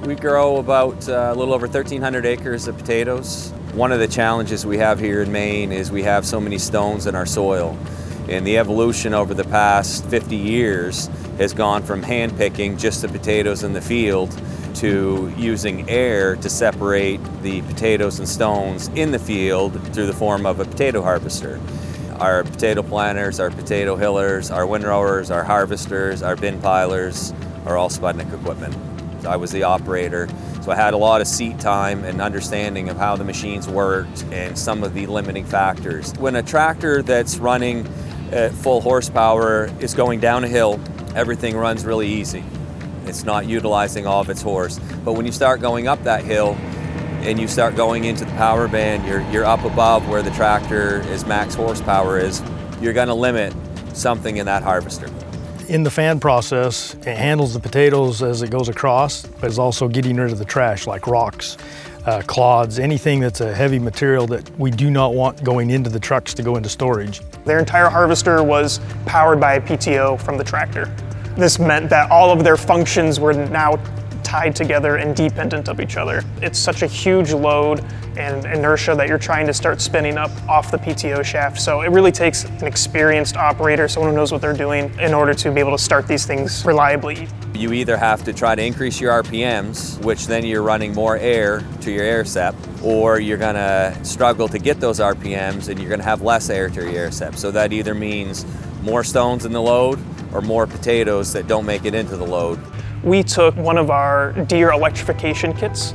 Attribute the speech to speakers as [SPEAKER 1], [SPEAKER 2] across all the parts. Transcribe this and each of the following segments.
[SPEAKER 1] We grow about a little over 1,300 acres of potatoes. One of the challenges we have here in Maine is we have so many stones in our soil. And the evolution over the past 50 years has gone from hand picking just the potatoes in the field to using air to separate the potatoes and stones in the field through the form of a potato harvester. Our potato planters, our potato hillers, our windrowers, our harvesters, our bin pilers are all Spudnik equipment. I was the operator, so I had a lot of seat time and understanding of how the machines worked and some of the limiting factors. When a tractor that's running at full horsepower is going down a hill, everything runs really easy. It's not utilizing all of its horse. But when you start going up that hill and you start going into the power band, you're up above where the tractor is max horsepower is, you're going to limit something in that harvester.
[SPEAKER 2] In the fan process, it handles the potatoes as it goes across, but is also getting rid of the trash like rocks, clods, anything that's a heavy material that we do not want going into the trucks to go into storage.
[SPEAKER 3] Their entire harvester was powered by a PTO from the tractor. This meant that all of their functions were now tied together and dependent of each other. It's such a huge load and inertia that you're trying to start spinning up off the PTO shaft. So it really takes an experienced operator, someone who knows what they're doing, in order to be able to start these things reliably.
[SPEAKER 1] You either have to try to increase your RPMs, which then you're running more air to your air sep, or you're gonna struggle to get those RPMs and you're gonna have less air to your air sep. So that either means more stones in the load or more potatoes that don't make it into the load.
[SPEAKER 3] We took one of our Deere electrification kits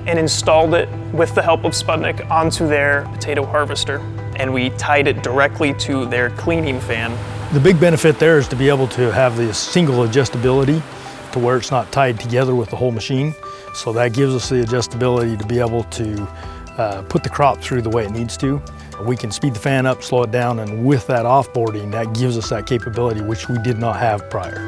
[SPEAKER 3] and installed it with the help of Spudnik onto their potato harvester. And we tied it directly to their cleaning fan.
[SPEAKER 2] The big benefit there is to be able to have this single adjustability to where it's not tied together with the whole machine. So that gives us the adjustability to be able to put the crop through the way it needs to. We can speed the fan up, slow it down, and with that offboarding, that gives us that capability which we did not have prior.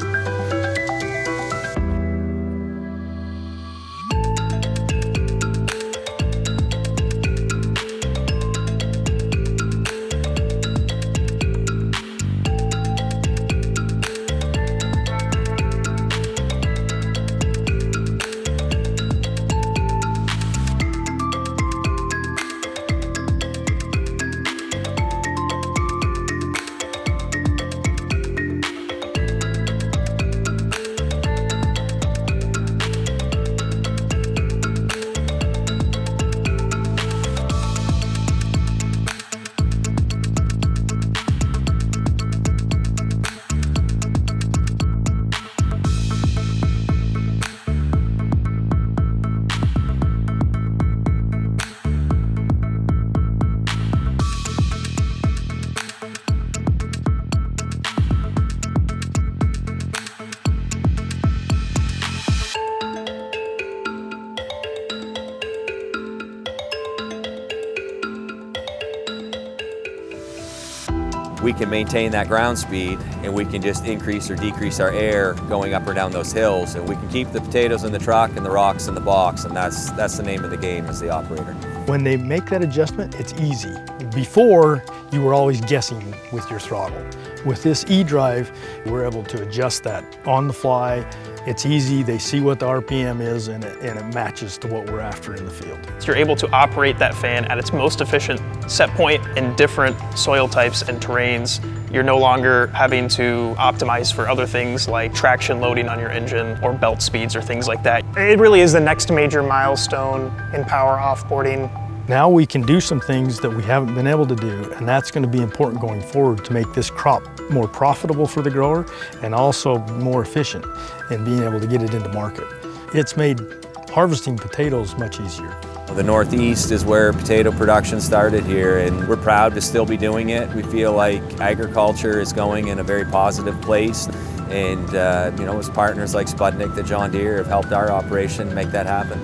[SPEAKER 1] We can maintain that ground speed and we can just increase or decrease our air going up or down those hills, and we can keep the potatoes in the truck and the rocks in the box, and that's the name of the game as the operator. When
[SPEAKER 2] they make that adjustment, it's easy. Before, you were always guessing with your throttle. With this eDrive, we're able to adjust that on the fly. It's easy, they see what the RPM is, and it matches to what we're after in the field.
[SPEAKER 3] So you're able to operate that fan at its most efficient set point in different soil types and terrains. You're no longer having to optimize for other things like traction loading on your engine or belt speeds or things like that. It really is the next major milestone in power offboarding.
[SPEAKER 2] Now we can do some things that we haven't been able to do, and that's going to be important going forward to make this crop more profitable for the grower and also more efficient in being able to get it into market. It's made harvesting potatoes much easier.
[SPEAKER 1] The Northeast is where potato production started here, and we're proud to still be doing it. We feel like agriculture is going in a very positive place, and as partners like Spudnik, the John Deere have helped our operation make that happen.